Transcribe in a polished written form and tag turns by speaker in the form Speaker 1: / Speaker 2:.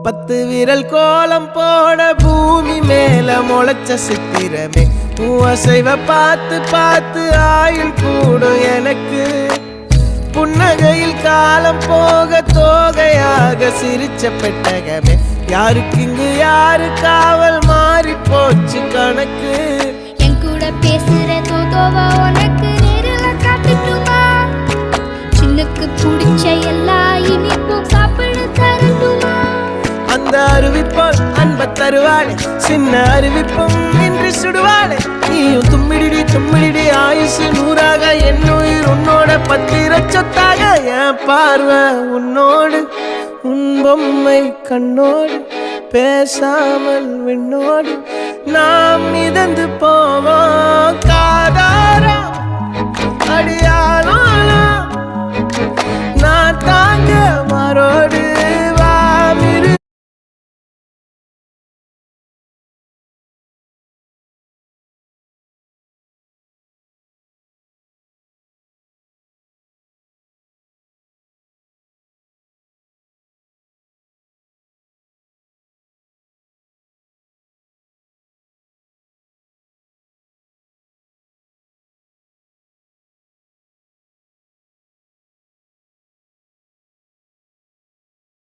Speaker 1: 10 விரல் கோலம் போட பூமி மேல முளைச்ச சித்திரமே அசைவ பார்த்து பார்த்து ஆயுள் கூடும் எனக்கு புன்னகையில் காலம் போக தோகையாக சிரிச்ச பெட்டகமே யாருக்கு இங்கு யாரு காவல் மாறி போச்சு கணக்கு
Speaker 2: என் கூட பேசுற தோதோவா உனக்கு நேரில் காட்டுட்டுமா சின்னுக்கு பிடிச்ச எல்லா இனிப்பும் சாப்பிட தரட்டுமா
Speaker 1: அந்த அறிவிப்பால் அன்ப தருவாளே சின்ன அறிவிப்பும் இன்று சுடுவாளே நீயும் தும்மிடி தும்மிடி ஆயுசு 100ஆக என் உயிர் உன்னோட 10 சொத்தாக என் பார்வை உன்னோடு உன் பொம்மை கண்ணோடு பேசாமல் விண்ணோடு நாம் மிதந்து போவோம் காதாரா அடியாளோ நான் தாங்க மாறோடு